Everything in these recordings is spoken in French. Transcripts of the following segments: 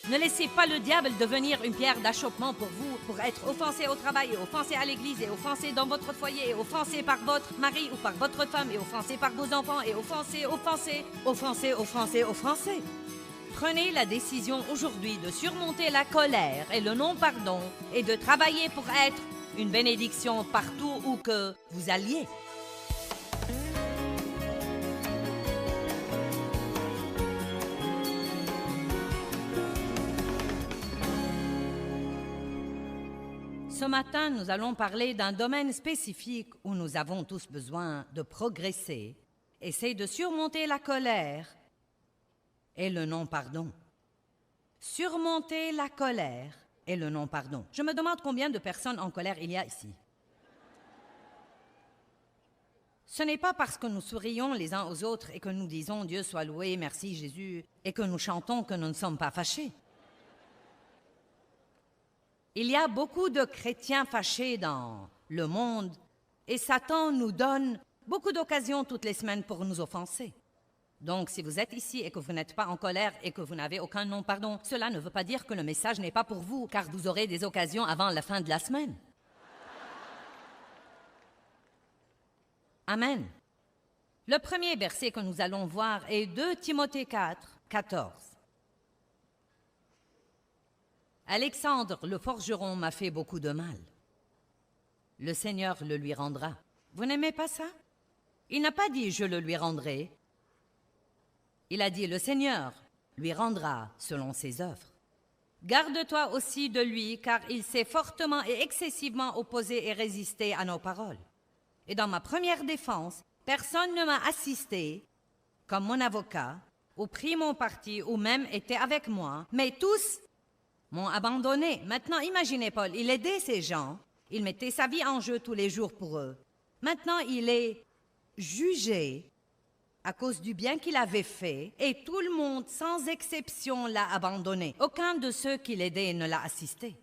Ne laissez pas le diable devenir une pierre d'achoppement pour vous, pour être offensé au travail, et offensé à l'église, et offensé dans votre foyer, et offensé par votre mari ou par votre femme, et offensé par vos enfants, et offensé. Prenez la décision aujourd'hui de surmonter la colère et le non-pardon et de travailler pour être une bénédiction partout où que vous alliez. Ce matin, nous allons parler d'un domaine spécifique où nous avons tous besoin de progresser, et c'est de surmonter la colère et le non-pardon. Surmonter la colère et le non-pardon. Je me demande combien de personnes en colère il y a ici. Ce n'est pas parce que nous sourions les uns aux autres et que nous disons « Dieu soit loué, merci Jésus » et que nous chantons que nous ne sommes pas fâchés. Il y a beaucoup de chrétiens fâchés dans le monde et Satan nous donne beaucoup d'occasions toutes les semaines pour nous offenser. Donc, si vous êtes ici et que vous n'êtes pas en colère et que vous n'avez aucun non-pardon, cela ne veut pas dire que le message n'est pas pour vous, car vous aurez des occasions avant la fin de la semaine. Amen. Le premier verset que nous allons voir est 2 Timothée 4, 14. Alexandre, le forgeron, m'a fait beaucoup de mal. Le Seigneur le lui rendra. Vous n'aimez pas ça? Il n'a pas dit « je le lui rendrai ». Il a dit « le Seigneur lui rendra selon ses œuvres ». Garde-toi aussi de lui, car il s'est fortement et excessivement opposé et résisté à nos paroles. Et dans ma première défense, personne ne m'a assisté comme mon avocat, ou pris mon parti, ou même été avec moi, mais tous m'ont abandonné. Maintenant, imaginez Paul, il aidait ces gens, il mettait sa vie en jeu tous les jours pour eux. Maintenant, il est jugé à cause du bien qu'il avait fait, et tout le monde, sans exception, l'a abandonné. Aucun de ceux qui l'aidaient ne l'a assisté.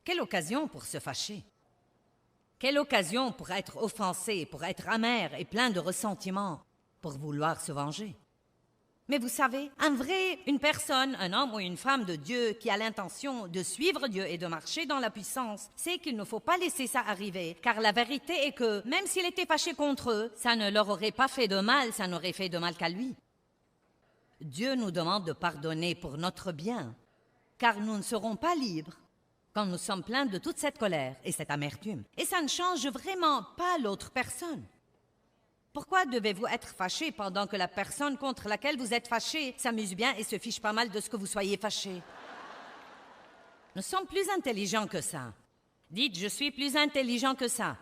Quelle occasion pour se fâcher! Quelle occasion pour être offensé, pour être amer et plein de ressentiment, pour vouloir se venger! Mais vous savez, une personne, un homme ou une femme de Dieu qui a l'intention de suivre Dieu et de marcher dans la puissance, sait qu'il ne faut pas laisser ça arriver, car la vérité est que, même s'il était fâché contre eux, ça ne leur aurait pas fait de mal, ça n'aurait fait de mal qu'à lui. Dieu nous demande de pardonner pour notre bien, car nous ne serons pas libres quand nous sommes pleins de toute cette colère et cette amertume. Et ça ne change vraiment pas l'autre personne. Pourquoi devez-vous être fâché pendant que la personne contre laquelle vous êtes fâché s'amuse bien et se fiche pas mal de ce que vous soyez fâché? Nous sommes plus intelligents que ça. Dites, je suis plus intelligent que ça.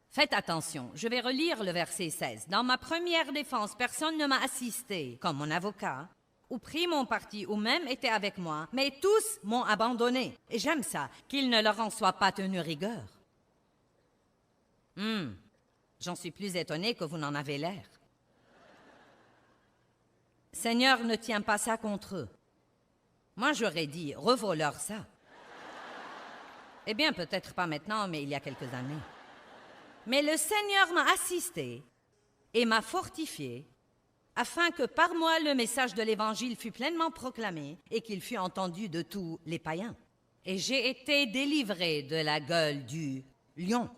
Faites attention, je vais relire le verset 16. Dans ma première défense, personne ne m'a assisté comme mon avocat, ou pris mon parti, ou même été avec moi, mais tous m'ont abandonné. Et j'aime ça, qu'il ne leur en soit pas tenu rigueur. J'en suis plus étonnée que vous n'en avez l'air. Seigneur ne tient pas ça contre eux. Moi, j'aurais dit, revaux-leur ça. Eh bien, peut-être pas maintenant, mais il y a quelques années. Mais le Seigneur m'a assisté et m'a fortifié afin que par moi le message de l'Évangile fût pleinement proclamé et qu'il fût entendu de tous les païens. Et j'ai été délivré de la gueule du lion.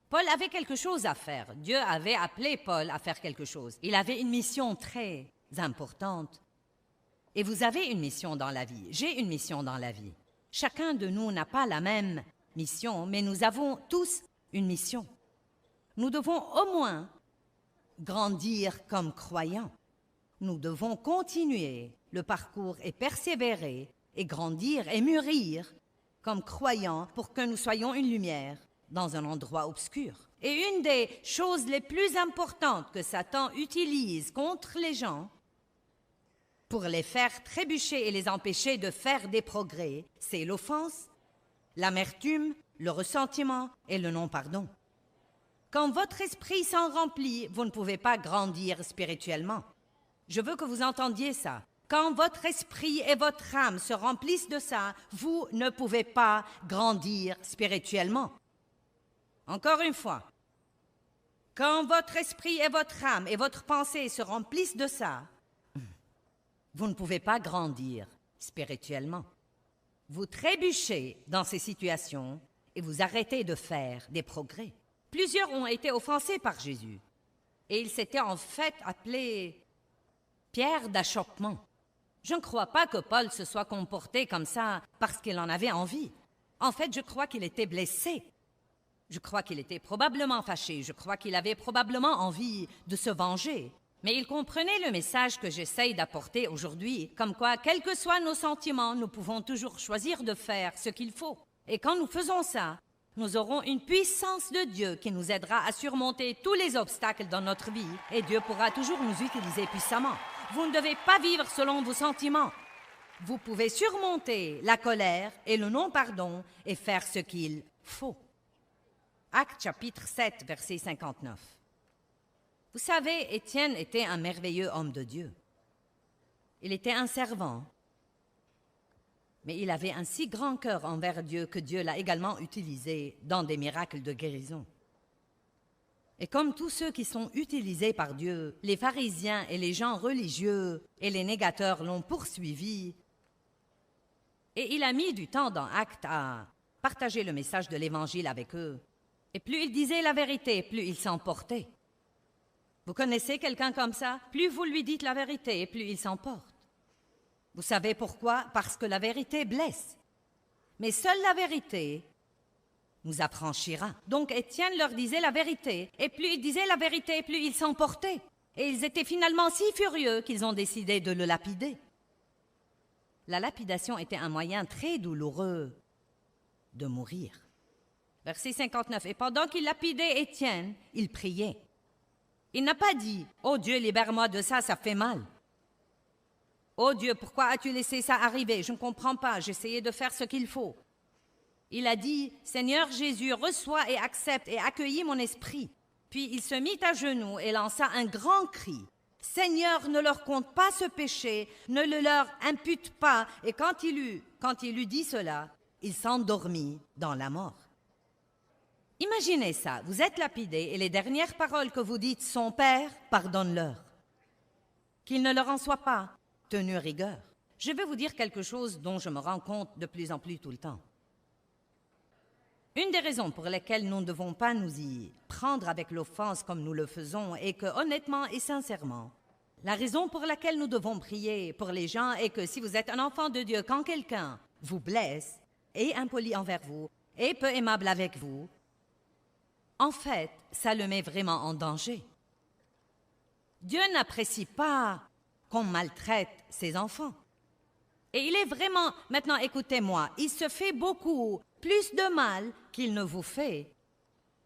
Paul avait quelque chose à faire. Dieu avait appelé Paul à faire quelque chose. Il avait une mission très importante. Et vous avez une mission dans la vie. J'ai une mission dans la vie. Chacun de nous n'a pas la même mission, mais nous avons tous une mission. Nous devons au moins grandir comme croyants. Nous devons continuer le parcours et persévérer et grandir et mûrir comme croyants pour que nous soyons une lumière dans un endroit obscur. Et une des choses les plus importantes que Satan utilise contre les gens pour les faire trébucher et les empêcher de faire des progrès, c'est l'offense, l'amertume, le ressentiment et le non-pardon. Quand votre esprit s'en remplit, vous ne pouvez pas grandir spirituellement. Je veux que vous entendiez ça. Quand votre esprit et votre âme se remplissent de ça, vous ne pouvez pas grandir spirituellement. Encore une fois, quand votre esprit et votre âme et votre pensée se remplissent de ça, Vous ne pouvez pas grandir spirituellement. Vous trébuchez dans ces situations et vous arrêtez de faire des progrès. Plusieurs ont été offensés par Jésus et il s'était en fait appelé pierre d'achoppement. Je ne crois pas que Paul se soit comporté comme ça parce qu'il en avait envie. En fait, je crois qu'il était blessé. Je crois qu'il était probablement fâché. Je crois qu'il avait probablement envie de se venger. Mais il comprenait le message que j'essaye d'apporter aujourd'hui, comme quoi, quels que soient nos sentiments, nous pouvons toujours choisir de faire ce qu'il faut. Et quand nous faisons ça, nous aurons une puissance de Dieu qui nous aidera à surmonter tous les obstacles dans notre vie et Dieu pourra toujours nous utiliser puissamment. Vous ne devez pas vivre selon vos sentiments. Vous pouvez surmonter la colère et le non-pardon et faire ce qu'il faut. Actes chapitre 7, verset 59. Vous savez, Étienne était un merveilleux homme de Dieu. Il était un servant, mais il avait un si grand cœur envers Dieu que Dieu l'a également utilisé dans des miracles de guérison. Et comme tous ceux qui sont utilisés par Dieu, les pharisiens et les gens religieux et les négateurs l'ont poursuivi, et il a mis du temps dans Actes à partager le message de l'Évangile avec eux. Et plus il disait la vérité, plus il s'emportait. Vous connaissez quelqu'un comme ça? Plus vous lui dites la vérité, plus il s'emporte. Vous savez pourquoi? Parce que la vérité blesse. Mais seule la vérité nous affranchira. Donc Étienne leur disait la vérité, et plus il disait la vérité, plus il s'emportait. Et ils étaient finalement si furieux qu'ils ont décidé de le lapider. La lapidation était un moyen très douloureux de mourir. Verset 59. Et pendant qu'il lapidait Étienne, il priait. Il n'a pas dit « Oh Dieu, libère-moi de ça, ça fait mal. » « Oh Dieu, pourquoi as-tu laissé ça arriver? Je ne comprends pas, j'essayais de faire ce qu'il faut. » Il a dit « Seigneur Jésus, reçois et accepte et accueillis mon esprit. » Puis il se mit à genoux et lança un grand cri. « Seigneur, ne leur compte pas ce péché, ne le leur impute pas. » Et quand il eut dit cela, il s'endormit dans la mort. Imaginez ça, vous êtes lapidé et les dernières paroles que vous dites sont « Père, pardonne-leur. » Qu'il ne leur en soit pas tenu rigueur. Je vais vous dire quelque chose dont je me rends compte de plus en plus tout le temps. Une des raisons pour lesquelles nous ne devons pas nous y prendre avec l'offense comme nous le faisons est que, honnêtement et sincèrement, la raison pour laquelle nous devons prier pour les gens est que si vous êtes un enfant de Dieu, quand quelqu'un vous blesse, est impoli envers vous, est peu aimable avec vous, en fait, ça le met vraiment en danger. Dieu n'apprécie pas qu'on maltraite ses enfants. Et il est vraiment, maintenant écoutez-moi, il se fait beaucoup plus de mal qu'il ne vous fait.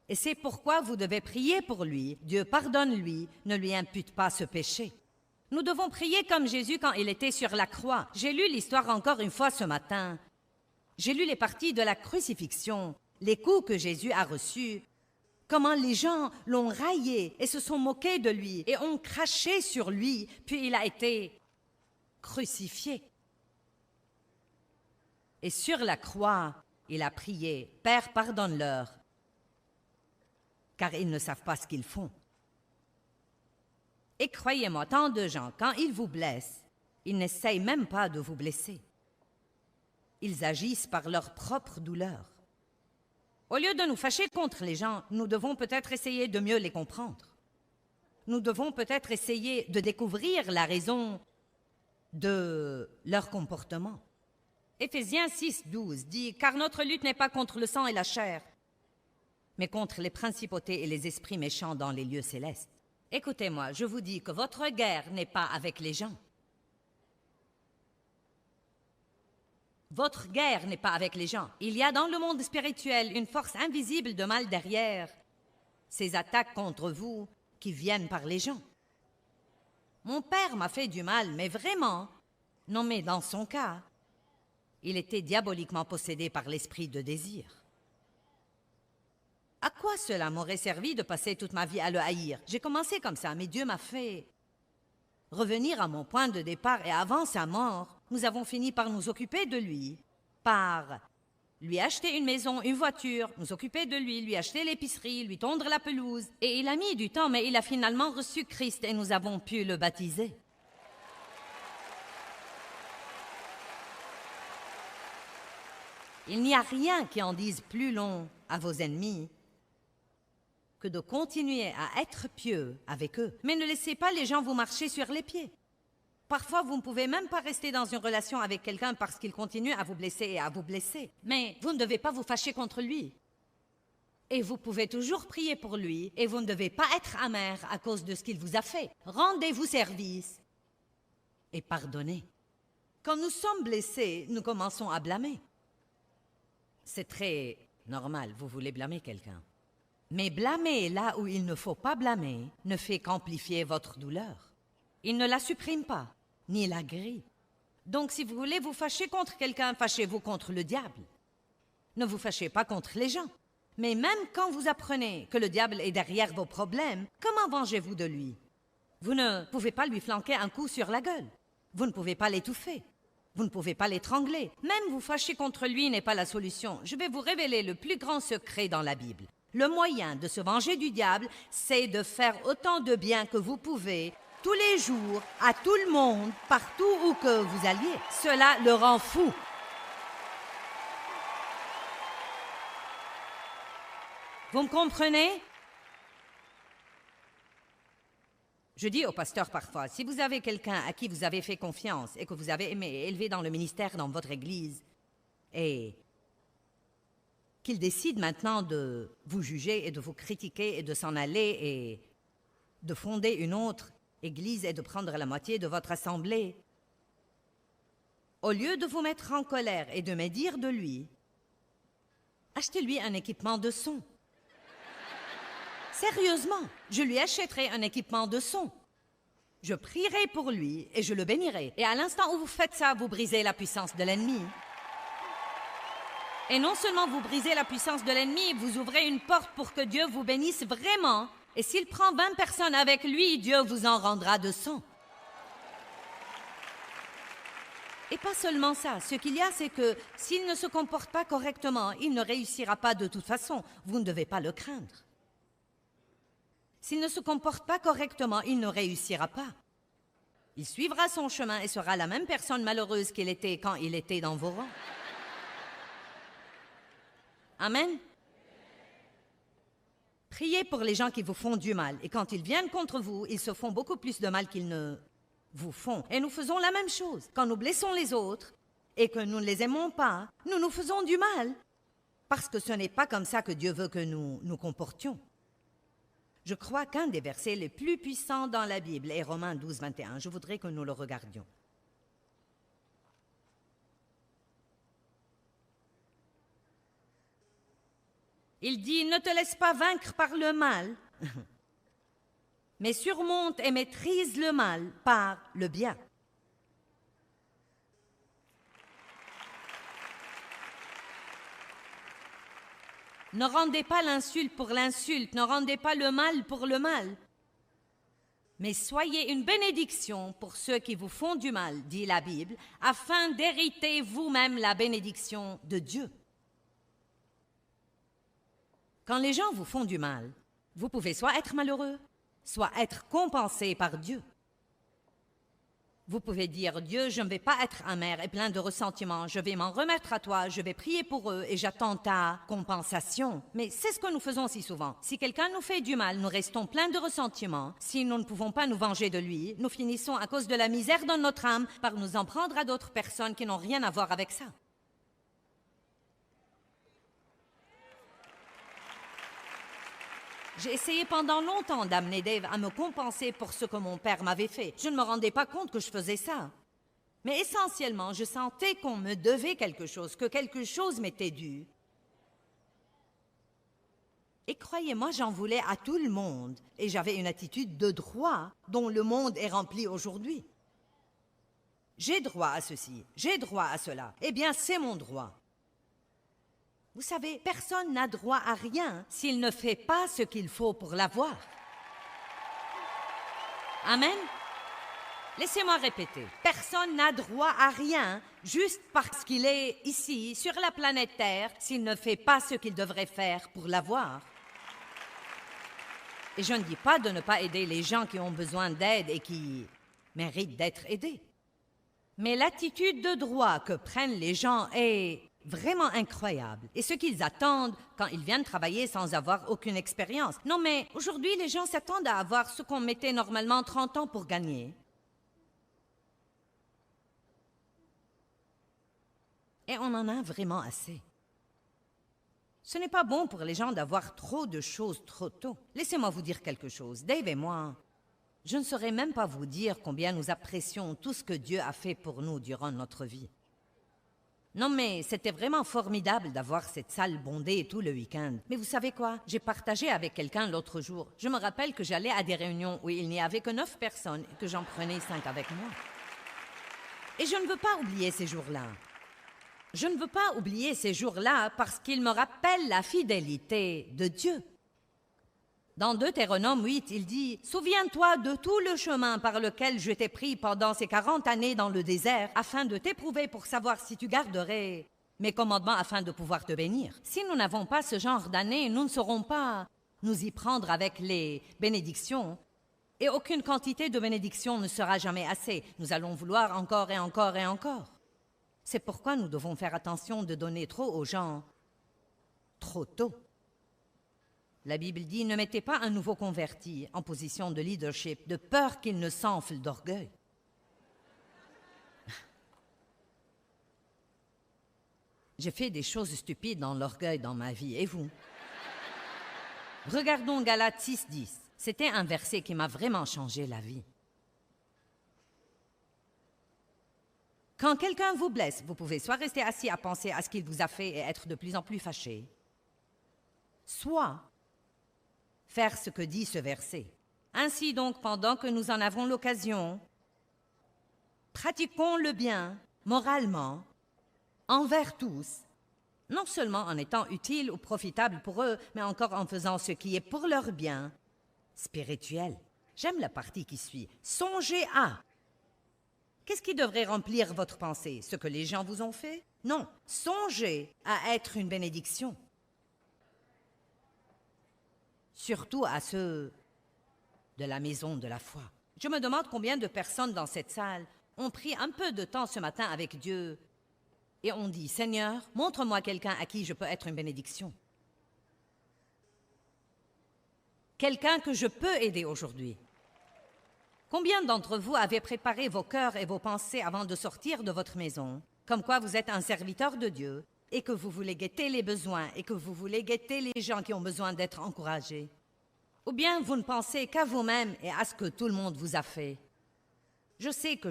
Et c'est pourquoi vous devez prier pour lui. Dieu pardonne-lui, ne lui impute pas ce péché. Nous devons prier comme Jésus quand il était sur la croix. J'ai lu l'histoire encore une fois ce matin. J'ai lu les parties de la crucifixion, les coups que Jésus a reçus, comment les gens l'ont raillé et se sont moqués de lui et ont craché sur lui, puis il a été crucifié. Et sur la croix, il a prié, « Père, pardonne-leur, car ils ne savent pas ce qu'ils font. » Et croyez-moi, tant de gens, quand ils vous blessent, ils n'essayent même pas de vous blesser. Ils agissent par leur propre douleur. Au lieu de nous fâcher contre les gens, nous devons peut-être essayer de mieux les comprendre. Nous devons peut-être essayer de découvrir la raison de leur comportement. Éphésiens 6, 12 dit « Car notre lutte n'est pas contre le sang et la chair, mais contre les principautés et les esprits méchants dans les lieux célestes. » Écoutez-moi, je vous dis que votre guerre n'est pas avec les gens. Votre guerre n'est pas avec les gens. Il y a dans le monde spirituel une force invisible de mal derrière ces attaques contre vous qui viennent par les gens. Mon père m'a fait du mal, mais vraiment, non mais dans son cas, il était diaboliquement possédé par l'esprit de désir. À quoi cela m'aurait servi de passer toute ma vie à le haïr? J'ai commencé comme ça, mais Dieu m'a fait revenir à mon point de départ et avant sa mort, nous avons fini par nous occuper de lui, par lui acheter une maison, une voiture, nous occuper de lui, lui acheter l'épicerie, lui tondre la pelouse. Et il a mis du temps, mais il a finalement reçu Christ et nous avons pu le baptiser. Il n'y a rien qui en dise plus long à vos ennemis que de continuer à être pieux avec eux. Mais ne laissez pas les gens vous marcher sur les pieds. Parfois, vous ne pouvez même pas rester dans une relation avec quelqu'un parce qu'il continue à vous blesser et à vous blesser. Mais vous ne devez pas vous fâcher contre lui. Et vous pouvez toujours prier pour lui, et vous ne devez pas être amer à cause de ce qu'il vous a fait. Rendez-vous service et pardonnez. Quand nous sommes blessés, nous commençons à blâmer. C'est très normal, vous voulez blâmer quelqu'un. Mais blâmer là où il ne faut pas blâmer ne fait qu'amplifier votre douleur. Il ne la supprime pas, ni la grille. Donc si vous voulez vous fâcher contre quelqu'un, fâchez-vous contre le diable. Ne vous fâchez pas contre les gens. Mais même quand vous apprenez que le diable est derrière vos problèmes, comment vengez-vous de lui? Vous ne pouvez pas lui flanquer un coup sur la gueule. Vous ne pouvez pas l'étouffer. Vous ne pouvez pas l'étrangler. Même vous fâcher contre lui n'est pas la solution. Je vais vous révéler le plus grand secret dans la Bible. Le moyen de se venger du diable, c'est de faire autant de bien que vous pouvez, tous les jours, à tout le monde, partout où que vous alliez. Cela le rend fou. Vous me comprenez? Je dis au pasteur parfois, si vous avez quelqu'un à qui vous avez fait confiance et que vous avez aimé et élevé dans le ministère dans votre église, et qu'il décide maintenant de vous juger et de vous critiquer et de s'en aller et de fonder une autre église et de prendre la moitié de votre assemblée, au lieu de vous mettre en colère et de médire de lui, achetez-lui un équipement de son. Sérieusement, je lui achèterai un équipement de son. Je prierai pour lui et je le bénirai. Et à l'instant où vous faites ça, vous brisez la puissance de l'ennemi. Et non seulement vous brisez la puissance de l'ennemi, vous ouvrez une porte pour que Dieu vous bénisse vraiment. Et s'il prend 20 personnes avec lui, Dieu vous en rendra de 100. Et pas seulement ça. Ce qu'il y a, c'est que s'il ne se comporte pas correctement, il ne réussira pas de toute façon. Vous ne devez pas le craindre. S'il ne se comporte pas correctement, il ne réussira pas. Il suivra son chemin et sera la même personne malheureuse qu'il était quand il était dans vos rangs. Amen. Priez pour les gens qui vous font du mal. Et quand ils viennent contre vous, ils se font beaucoup plus de mal qu'ils ne vous font. Et nous faisons la même chose. Quand nous blessons les autres et que nous ne les aimons pas, nous nous faisons du mal. Parce que ce n'est pas comme ça que Dieu veut que nous nous comportions. Je crois qu'un des versets les plus puissants dans la Bible est Romains 12, 21. Je voudrais que nous le regardions. Il dit, ne te laisse pas vaincre par le mal, mais surmonte et maîtrise le mal par le bien. Ne rendez pas l'insulte pour l'insulte, ne rendez pas le mal pour le mal. Mais soyez une bénédiction pour ceux qui vous font du mal, dit la Bible, afin d'hériter vous-même la bénédiction de Dieu. Quand les gens vous font du mal, vous pouvez soit être malheureux, soit être compensé par Dieu. Vous pouvez dire, Dieu, je ne vais pas être amer et plein de ressentiment, je vais m'en remettre à toi, je vais prier pour eux et j'attends ta compensation. Mais c'est ce que nous faisons si souvent. Si quelqu'un nous fait du mal, nous restons pleins de ressentiment. Si nous ne pouvons pas nous venger de lui, nous finissons à cause de la misère dans notre âme par nous en prendre à d'autres personnes qui n'ont rien à voir avec ça. J'ai essayé pendant longtemps d'amener Dave à me compenser pour ce que mon père m'avait fait. Je ne me rendais pas compte que je faisais ça. Mais essentiellement, je sentais qu'on me devait quelque chose, que quelque chose m'était dû. Et croyez-moi, j'en voulais à tout le monde. Et j'avais une attitude de droit dont le monde est rempli aujourd'hui. J'ai droit à ceci, j'ai droit à cela. Eh bien, c'est mon droit. Vous savez, personne n'a droit à rien s'il ne fait pas ce qu'il faut pour l'avoir. Amen. Laissez-moi répéter. Personne n'a droit à rien juste parce qu'il est ici, sur la planète Terre, s'il ne fait pas ce qu'il devrait faire pour l'avoir. Et je ne dis pas de ne pas aider les gens qui ont besoin d'aide et qui méritent d'être aidés. Mais l'attitude de droit que prennent les gens est vraiment incroyable. Et ce qu'ils attendent quand ils viennent travailler sans avoir aucune expérience. Non, mais aujourd'hui, les gens s'attendent à avoir ce qu'on mettait normalement 30 ans pour gagner. Et on en a vraiment assez. Ce n'est pas bon pour les gens d'avoir trop de choses trop tôt. Laissez-moi vous dire quelque chose. Dave et moi, je ne saurais même pas vous dire combien nous apprécions tout ce que Dieu a fait pour nous durant notre vie. Non, mais c'était vraiment formidable d'avoir cette salle bondée tout le week-end. Mais vous savez quoi? J'ai partagé avec quelqu'un l'autre jour. Je me rappelle que j'allais à des réunions où il n'y avait que 9 personnes et que j'en prenais 5 avec moi. Et je ne veux pas oublier ces jours-là. Je ne veux pas oublier ces jours-là parce qu'ils me rappellent la fidélité de Dieu. Dans Deutéronome 8, il dit « Souviens-toi de tout le chemin par lequel je t'ai pris pendant ces 40 années dans le désert, afin de t'éprouver pour savoir si tu garderais mes commandements afin de pouvoir te bénir. » Si nous n'avons pas ce genre d'année, nous ne saurons pas nous y prendre avec les bénédictions. Et aucune quantité de bénédictions ne sera jamais assez. Nous allons vouloir encore et encore et encore. C'est pourquoi nous devons faire attention de donner trop aux gens trop tôt. La Bible dit « Ne mettez pas un nouveau converti en position de leadership, de peur qu'il ne s'enfle d'orgueil. » J'ai fait des choses stupides dans l'orgueil dans ma vie, et vous? Regardons Galates 6:10. C'était un verset qui m'a vraiment changé la vie. Quand quelqu'un vous blesse, vous pouvez soit rester assis à penser à ce qu'il vous a fait et être de plus en plus fâché, soit faire ce que dit ce verset. Ainsi donc, pendant que nous en avons l'occasion, pratiquons le bien moralement envers tous, non seulement en étant utiles ou profitables pour eux, mais encore en faisant ce qui est pour leur bien spirituel. J'aime la partie qui suit. Songez à. Qu'est-ce qui devrait remplir votre pensée? Ce que les gens vous ont fait? Non. Songez à être une bénédiction. Surtout à ceux de la maison de la foi. Je me demande combien de personnes dans cette salle ont pris un peu de temps ce matin avec Dieu et ont dit « Seigneur, montre-moi quelqu'un à qui je peux être une bénédiction. Quelqu'un que je peux aider aujourd'hui. » Combien d'entre vous avez préparé vos cœurs et vos pensées avant de sortir de votre maison, comme quoi vous êtes un serviteur de Dieu et que vous voulez guetter les besoins et que vous voulez guetter les gens qui ont besoin d'être encouragés? Ou bien vous ne pensez qu'à vous-même et à ce que tout le monde vous a fait? Je sais que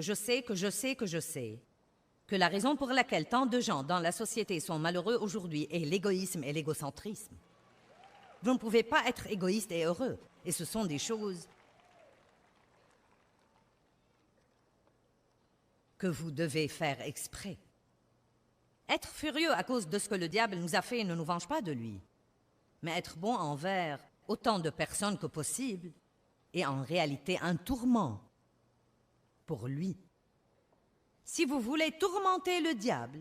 la raison pour laquelle tant de gens dans la société sont malheureux aujourd'hui est l'égoïsme et l'égocentrisme. Vous ne pouvez pas être égoïste et heureux, et ce sont des choses que vous devez faire exprès. Être furieux à cause de ce que le diable nous a fait ne nous venge pas de lui, mais être bon envers autant de personnes que possible est en réalité un tourment pour lui. Si vous voulez tourmenter le diable,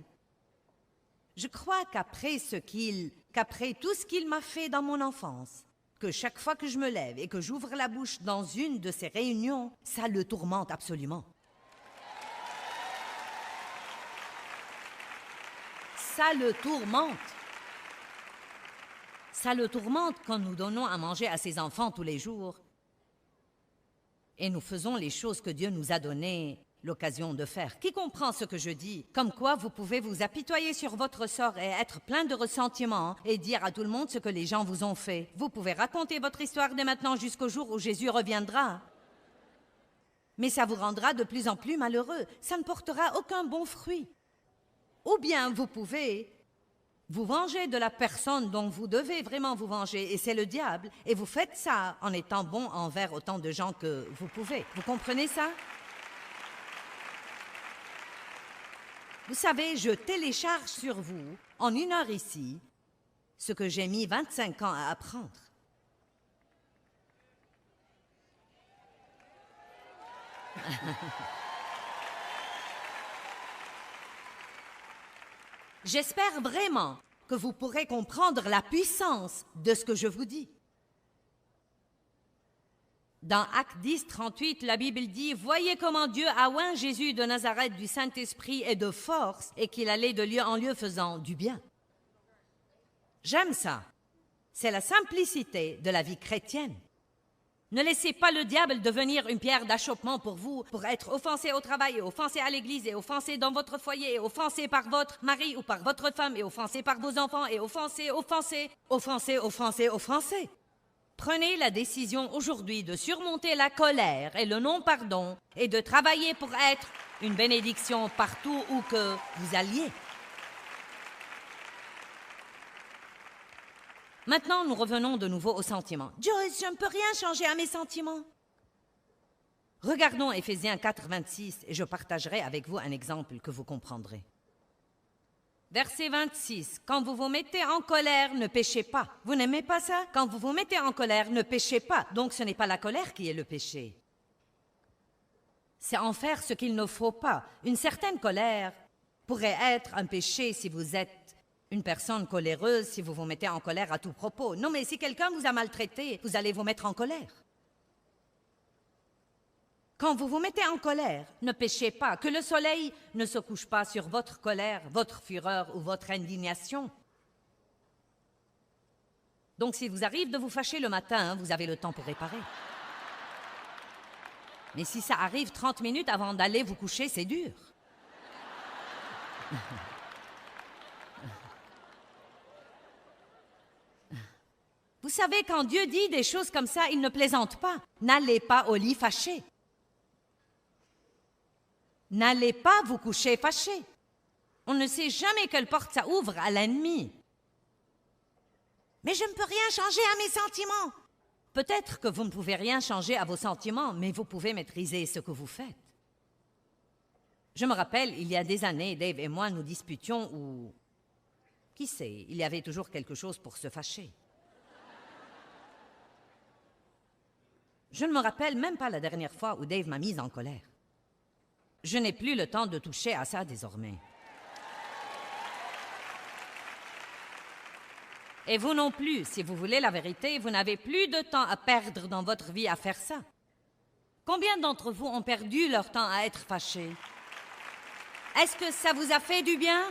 je crois qu'après tout ce qu'il m'a fait dans mon enfance, que chaque fois que je me lève et que j'ouvre la bouche dans une de ces réunions, ça le tourmente absolument. Ça le tourmente. Ça le tourmente quand nous donnons à manger à ses enfants tous les jours et nous faisons les choses que Dieu nous a donné l'occasion de faire. Qui comprend ce que je dis? Comme quoi vous pouvez vous apitoyer sur votre sort et être plein de ressentiment et dire à tout le monde ce que les gens vous ont fait. Vous pouvez raconter votre histoire dès maintenant jusqu'au jour où Jésus reviendra. Mais ça vous rendra de plus en plus malheureux. Ça ne portera aucun bon fruit. Ou bien vous pouvez vous venger de la personne dont vous devez vraiment vous venger, et c'est le diable, et vous faites ça en étant bon envers autant de gens que vous pouvez. Vous comprenez ça? Vous savez, je télécharge sur vous, en 1 heure ici, ce que j'ai mis 25 ans à apprendre. J'espère vraiment que vous pourrez comprendre la puissance de ce que je vous dis. Dans Actes 10, 38, la Bible dit « Voyez comment Dieu a oint Jésus de Nazareth du Saint-Esprit et de force, et qu'il allait de lieu en lieu faisant du bien. » J'aime ça. C'est la simplicité de la vie chrétienne. Ne laissez pas le diable devenir une pierre d'achoppement pour vous, pour être offensé au travail, et offensé à l'église, et offensé dans votre foyer, et offensé par votre mari ou par votre femme, et offensé par vos enfants, et offensé. Prenez la décision aujourd'hui de surmonter la colère et le non-pardon et de travailler pour être une bénédiction partout où que vous alliez. Maintenant, nous revenons de nouveau aux sentiments. Joyce, je ne peux rien changer à mes sentiments. Regardons Éphésiens 4, 26 et je partagerai avec vous un exemple que vous comprendrez. Verset 26. Quand vous vous mettez en colère, ne péchez pas. Vous n'aimez pas ça? Quand vous vous mettez en colère, ne péchez pas. Donc ce n'est pas la colère qui est le péché. C'est en faire ce qu'il ne faut pas. Une certaine colère pourrait être un péché si vous êtes une personne coléreuse, si vous vous mettez en colère à tout propos. Non, mais si quelqu'un vous a maltraité, vous allez vous mettre en colère. Quand vous vous mettez en colère, ne péchez pas, que le soleil ne se couche pas sur votre colère, votre fureur ou votre indignation. Donc, s'il vous arrive de vous fâcher le matin, vous avez le temps pour réparer. Mais si ça arrive 30 minutes avant d'aller vous coucher, c'est dur. Vous savez, quand Dieu dit des choses comme ça, il ne plaisante pas. N'allez pas au lit fâché. N'allez pas vous coucher fâché. On ne sait jamais quelle porte ça ouvre à l'ennemi. Mais je ne peux rien changer à mes sentiments. Peut-être que vous ne pouvez rien changer à vos sentiments, mais vous pouvez maîtriser ce que vous faites. Je me rappelle, il y a des années, Dave et moi nous disputions ou... Qui sait, il y avait toujours quelque chose pour se fâcher. Je ne me rappelle même pas la dernière fois où Dave m'a mise en colère. Je n'ai plus le temps de toucher à ça désormais. Et vous non plus, si vous voulez la vérité, vous n'avez plus de temps à perdre dans votre vie à faire ça. Combien d'entre vous ont perdu leur temps à être fâchés? Est-ce que ça vous a fait du bien?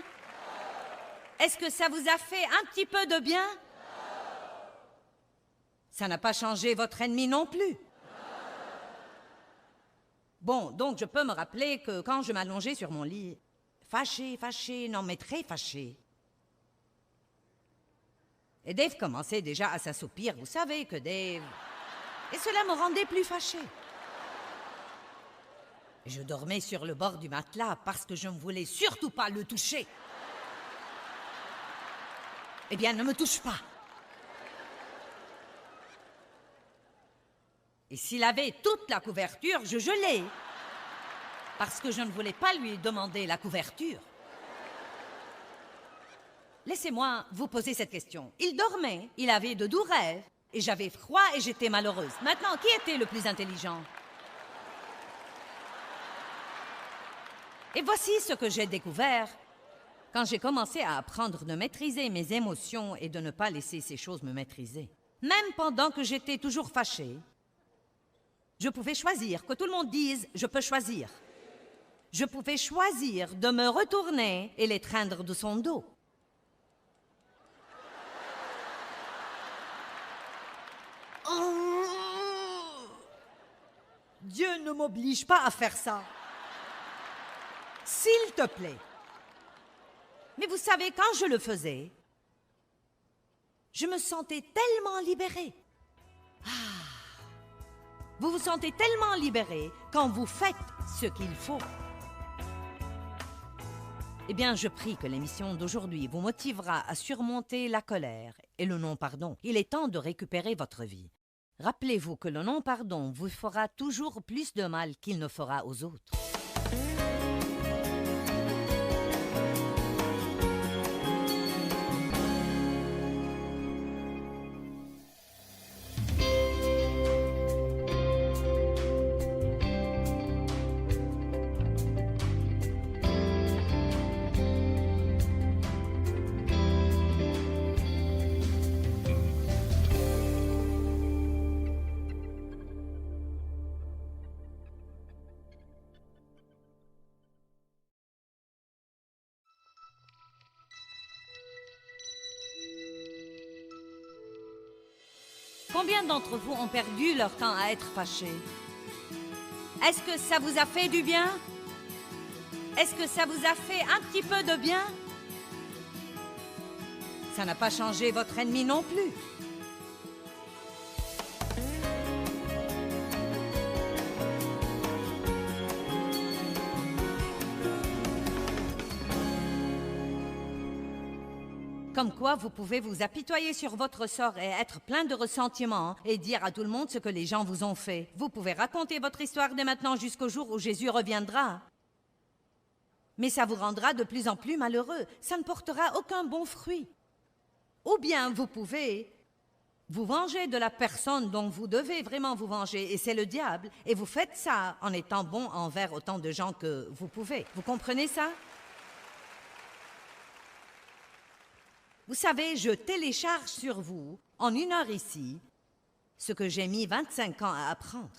Est-ce que ça vous a fait un petit peu de bien? Ça n'a pas changé votre ennemi non plus. Bon, donc je peux me rappeler que quand je m'allongeais sur mon lit, fâché, non mais très fâché. Et Dave commençait déjà à s'assoupir. Vous savez que Dave... Et cela me rendait plus fâché. Et je dormais sur le bord du matelas parce que je ne voulais surtout pas le toucher. Eh bien, ne me touche pas. Et s'il avait toute la couverture, je gelais. Parce que je ne voulais pas lui demander la couverture. Laissez-moi vous poser cette question. Il dormait, il avait de doux rêves, et j'avais froid et j'étais malheureuse. Maintenant, qui était le plus intelligent? Et voici ce que j'ai découvert quand j'ai commencé à apprendre de maîtriser mes émotions et de ne pas laisser ces choses me maîtriser. Même pendant que j'étais toujours fâchée, je pouvais choisir, que tout le monde dise « je peux choisir ». Je pouvais choisir de me retourner et l'étreindre de son dos. Oh! Dieu ne m'oblige pas à faire ça. S'il te plaît. Mais vous savez, quand je le faisais, je me sentais tellement libérée. Vous vous sentez tellement libéré quand vous faites ce qu'il faut. Eh bien, je prie que l'émission d'aujourd'hui vous motivera à surmonter la colère et le non-pardon. Il est temps de récupérer votre vie. Rappelez-vous que le non-pardon vous fera toujours plus de mal qu'il ne fera aux autres. Combien d'entre vous ont perdu leur temps à être fâchés? Est-ce que ça vous a fait du bien? Est-ce que ça vous a fait un petit peu de bien? Ça n'a pas changé votre ennemi non plus. Comme quoi, vous pouvez vous apitoyer sur votre sort et être plein de ressentiment et dire à tout le monde ce que les gens vous ont fait. Vous pouvez raconter votre histoire dès maintenant jusqu'au jour où Jésus reviendra. Mais ça vous rendra de plus en plus malheureux. Ça ne portera aucun bon fruit. Ou bien vous pouvez vous venger de la personne dont vous devez vraiment vous venger, et c'est le diable. Et vous faites ça en étant bon envers autant de gens que vous pouvez. Vous comprenez ça? Vous savez, je télécharge sur vous, en 1 heure ici, ce que j'ai mis 25 ans à apprendre.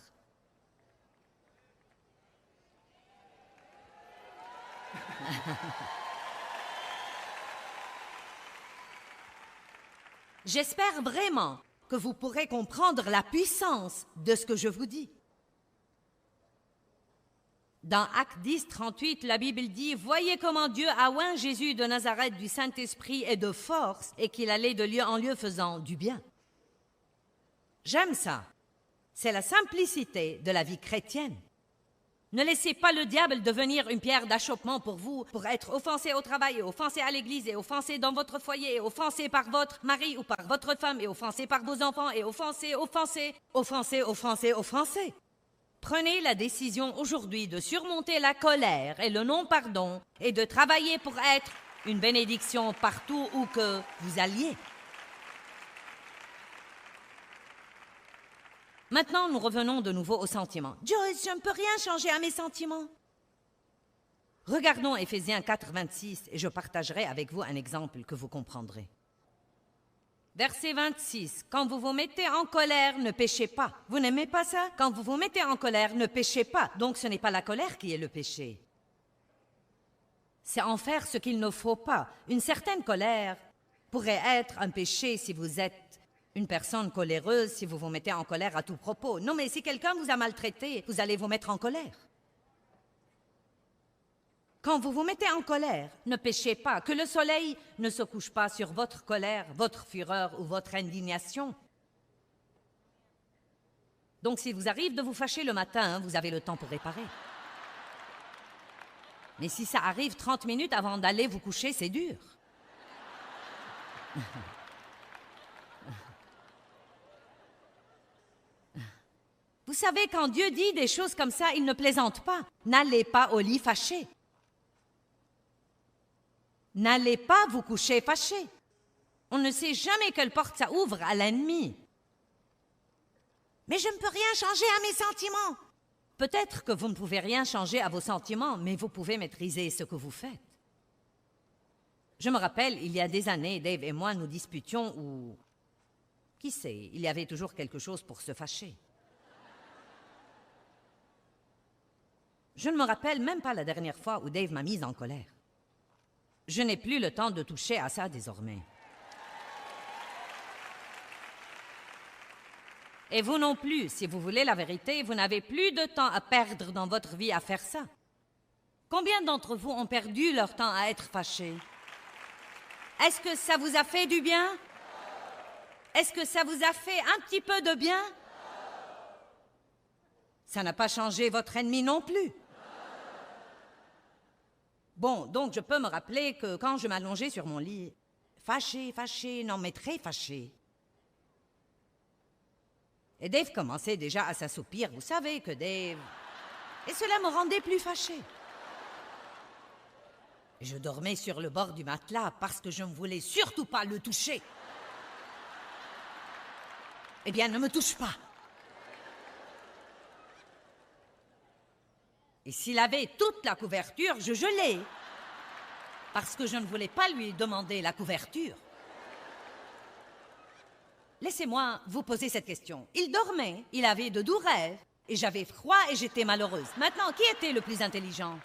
J'espère vraiment que vous pourrez comprendre la puissance de ce que je vous dis. Dans Actes 10, 38, la Bible dit « Voyez comment Dieu a oint Jésus de Nazareth du Saint-Esprit et de force, et qu'il allait de lieu en lieu faisant du bien. » J'aime ça. C'est la simplicité de la vie chrétienne. Ne laissez pas le diable devenir une pierre d'achoppement pour vous, pour être offensé au travail, et offensé à l'église, et offensé dans votre foyer, et offensé par votre mari ou par votre femme, et offensé par vos enfants, et offensé. Prenez la décision aujourd'hui de surmonter la colère et le non-pardon et de travailler pour être une bénédiction partout où que vous alliez. Maintenant, nous revenons de nouveau aux sentiments. Joyce, je ne peux rien changer à mes sentiments. Regardons Éphésiens 4, 26 et je partagerai avec vous un exemple que vous comprendrez. Verset 26. Quand vous vous mettez en colère, ne péchez pas. Vous n'aimez pas ça? Quand vous vous mettez en colère, ne péchez pas. Donc ce n'est pas la colère qui est le péché. C'est en faire ce qu'il ne faut pas. Une certaine colère pourrait être un péché si vous êtes une personne coléreuse, si vous vous mettez en colère à tout propos. Non, mais si quelqu'un vous a maltraité, vous allez vous mettre en colère. Quand vous vous mettez en colère, ne péchez pas, que le soleil ne se couche pas sur votre colère, votre fureur ou votre indignation. Donc, s'il vous arrive de vous fâcher le matin, vous avez le temps pour réparer. Mais si ça arrive 30 minutes avant d'aller vous coucher, c'est dur. Vous savez, quand Dieu dit des choses comme ça, il ne plaisante pas. N'allez pas au lit fâché. N'allez pas vous coucher fâché. On ne sait jamais quelle porte ça ouvre à l'ennemi. Mais je ne peux rien changer à mes sentiments. Peut-être que vous ne pouvez rien changer à vos sentiments, mais vous pouvez maîtriser ce que vous faites. Je me rappelle, il y a des années, Dave et moi nous disputions ou... Qui sait, il y avait toujours quelque chose pour se fâcher. Je ne me rappelle même pas la dernière fois où Dave m'a mise en colère. Je n'ai plus le temps de toucher à ça désormais. Et vous non plus, si vous voulez la vérité, vous n'avez plus de temps à perdre dans votre vie à faire ça. Combien d'entre vous ont perdu leur temps à être fâchés? Est-ce que ça vous a fait du bien? Est-ce que ça vous a fait un petit peu de bien? Ça n'a pas changé votre ennemi non plus. Bon, donc je peux me rappeler que quand je m'allongeais sur mon lit, fâché, non mais très fâché. Et Dave commençait déjà à s'assoupir, vous savez que Dave... Et cela me rendait plus fâché. Je dormais sur le bord du matelas parce que je ne voulais surtout pas le toucher. Eh bien, ne me touche pas. Et s'il avait toute la couverture, je gelais. Parce que je ne voulais pas lui demander la couverture. Laissez-moi vous poser cette question. Il dormait, il avait de doux rêves, et j'avais froid et j'étais malheureuse. Maintenant, qui était le plus intelligent?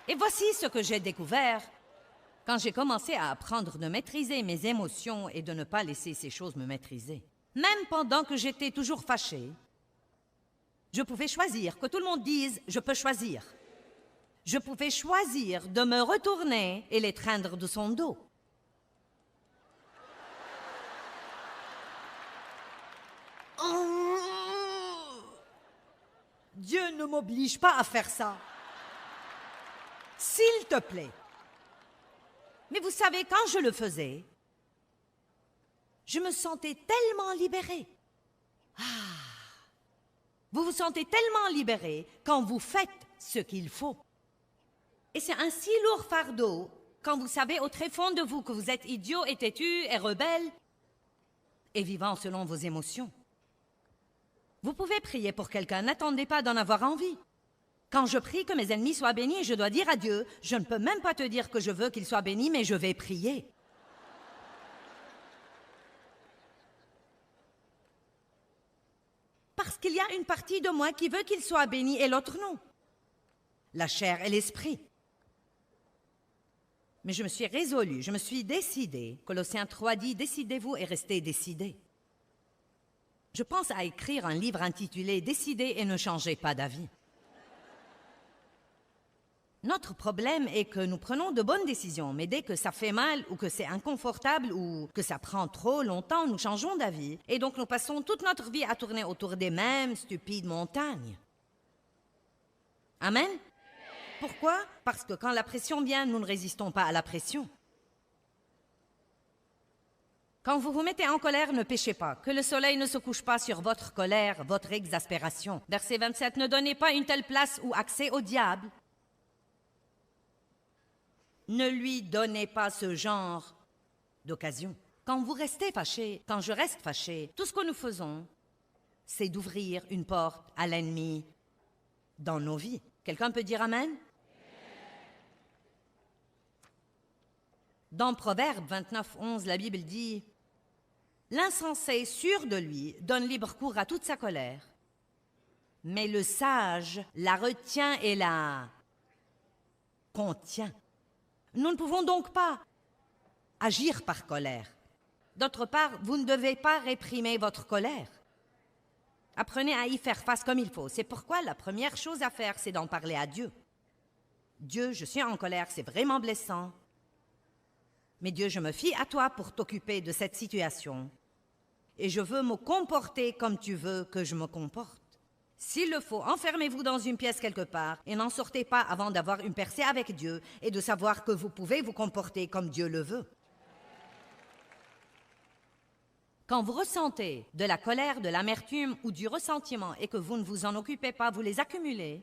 Et voici ce que j'ai découvert. Quand j'ai commencé à apprendre de maîtriser mes émotions et de ne pas laisser ces choses me maîtriser, même pendant que j'étais toujours fâchée, je pouvais choisir, que tout le monde dise « je peux choisir ». Je pouvais choisir de me retourner et l'étreindre de son dos. Dieu ne m'oblige pas à faire ça. S'il te plaît. Mais vous savez, quand je le faisais, je me sentais tellement libérée. Vous vous sentez tellement libéré quand vous faites ce qu'il faut. Et c'est un si lourd fardeau quand vous savez au très fond de vous que vous êtes idiot et têtu et rebelle et vivant selon vos émotions. Vous pouvez prier pour quelqu'un, n'attendez pas d'en avoir envie. Quand je prie que mes ennemis soient bénis, je dois dire à Dieu, je ne peux même pas te dire que je veux qu'ils soient bénis, mais je vais prier. Parce qu'il y a une partie de moi qui veut qu'ils soient bénis et l'autre non. La chair et l'esprit. Mais je me suis résolue, je me suis décidée. Colossiens 3 dit, décidez-vous et restez décidés. Je pense à écrire un livre intitulé « Décidez et ne changez pas d'avis ». Notre problème est que nous prenons de bonnes décisions, mais dès que ça fait mal ou que c'est inconfortable ou que ça prend trop longtemps, nous changeons d'avis. Et donc nous passons toute notre vie à tourner autour des mêmes stupides montagnes. Amen? Pourquoi? Parce que quand la pression vient, nous ne résistons pas à la pression. Quand vous vous mettez en colère, ne péchez pas. Que le soleil ne se couche pas sur votre colère, votre exaspération. Verset 27, ne donnez pas une telle place ou accès au diable. Ne lui donnez pas ce genre d'occasion. Quand vous restez fâché, quand je reste fâché, tout ce que nous faisons, c'est d'ouvrir une porte à l'ennemi dans nos vies. Quelqu'un peut dire Amen? Dans Proverbe 29, 11, la Bible dit « L'insensé, sûr de lui, donne libre cours à toute sa colère, mais le sage la retient et la contient. » Nous ne pouvons donc pas agir par colère. D'autre part, vous ne devez pas réprimer votre colère. Apprenez à y faire face comme il faut. C'est pourquoi la première chose à faire, c'est d'en parler à Dieu. Dieu, je suis en colère, c'est vraiment blessant. Mais Dieu, je me fie à toi pour t'occuper de cette situation. Et je veux me comporter comme tu veux que je me comporte. S'il le faut, enfermez-vous dans une pièce quelque part et n'en sortez pas avant d'avoir une percée avec Dieu et de savoir que vous pouvez vous comporter comme Dieu le veut. Quand vous ressentez de la colère, de l'amertume ou du ressentiment et que vous ne vous en occupez pas, vous les accumulez,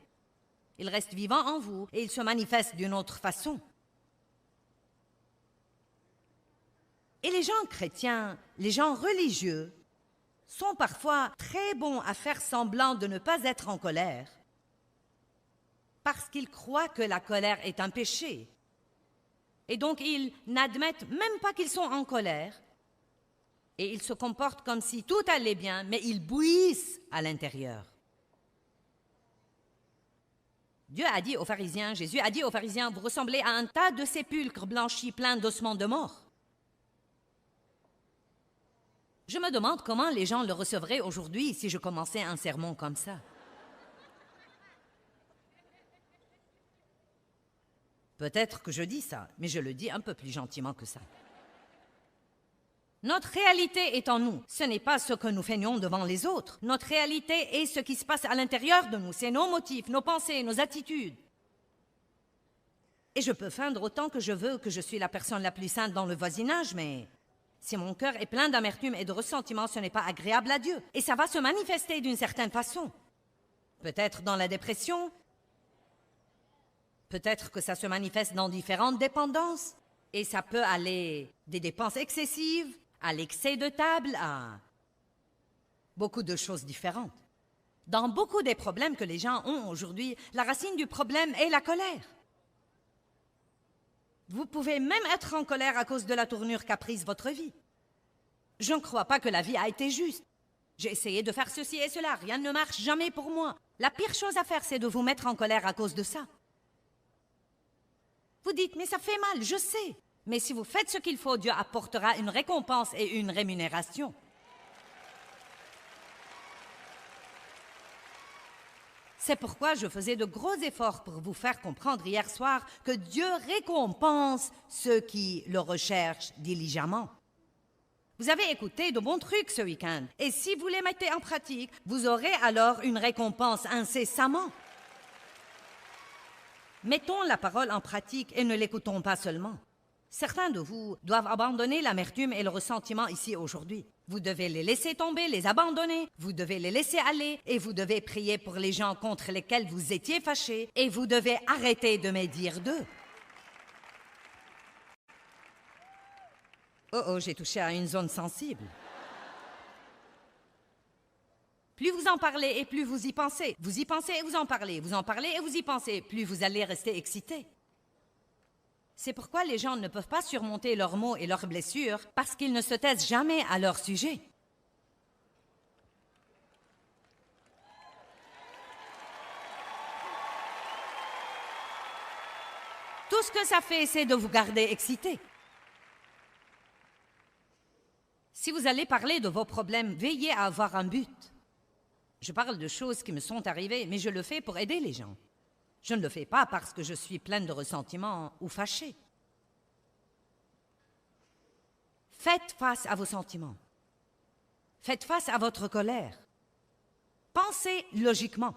ils restent vivants en vous et ils se manifestent d'une autre façon. Et les gens chrétiens, les gens religieux, sont parfois très bons à faire semblant de ne pas être en colère parce qu'ils croient que la colère est un péché. Et donc ils n'admettent même pas qu'ils sont en colère et ils se comportent comme si tout allait bien, mais ils bouillissent à l'intérieur. Dieu a dit aux pharisiens, Jésus a dit aux pharisiens, vous ressemblez à un tas de sépulcres blanchis pleins d'ossements de mort. Je me demande comment les gens le recevraient aujourd'hui si je commençais un sermon comme ça. Peut-être que je dis ça, mais je le dis un peu plus gentiment que ça. Notre réalité est en nous. Ce n'est pas ce que nous feignons devant les autres. Notre réalité est ce qui se passe à l'intérieur de nous. C'est nos motifs, nos pensées, nos attitudes. Et je peux feindre autant que je veux que je suis la personne la plus sainte dans le voisinage, mais si mon cœur est plein d'amertume et de ressentiment, ce n'est pas agréable à Dieu. Et ça va se manifester d'une certaine façon. Peut-être dans la dépression. Peut-être que ça se manifeste dans différentes dépendances. Et ça peut aller des dépenses excessives, à l'excès de table, à beaucoup de choses différentes. Dans beaucoup des problèmes que les gens ont aujourd'hui, la racine du problème est la colère. Vous pouvez même être en colère à cause de la tournure qu'a prise votre vie. Je ne crois pas que la vie a été juste. J'ai essayé de faire ceci et cela, rien ne marche jamais pour moi. La pire chose à faire, c'est de vous mettre en colère à cause de ça. Vous dites, mais ça fait mal, je sais. Mais si vous faites ce qu'il faut, Dieu apportera une récompense et une rémunération. C'est pourquoi je faisais de gros efforts pour vous faire comprendre hier soir que Dieu récompense ceux qui le recherchent diligemment. Vous avez écouté de bons trucs ce week-end, et si vous les mettez en pratique, vous aurez alors une récompense incessamment. Mettons la parole en pratique et ne l'écoutons pas seulement. Certains de vous doivent abandonner l'amertume et le ressentiment ici aujourd'hui. Vous devez les laisser tomber, les abandonner, vous devez les laisser aller et vous devez prier pour les gens contre lesquels vous étiez fâchés et vous devez arrêter de médire d'eux. Oh, j'ai touché à une zone sensible. Plus vous en parlez et plus vous y pensez. Vous y pensez et vous en parlez et vous y pensez. Plus vous allez rester excité. C'est pourquoi les gens ne peuvent pas surmonter leurs maux et leurs blessures parce qu'ils ne se taisent jamais à leur sujet. Tout ce que ça fait, c'est de vous garder excité. Si vous allez parler de vos problèmes, veillez à avoir un but. Je parle de choses qui me sont arrivées, mais je le fais pour aider les gens. Je ne le fais pas parce que je suis pleine de ressentiment ou fâchée. Faites face à vos sentiments. Faites face à votre colère. Pensez logiquement.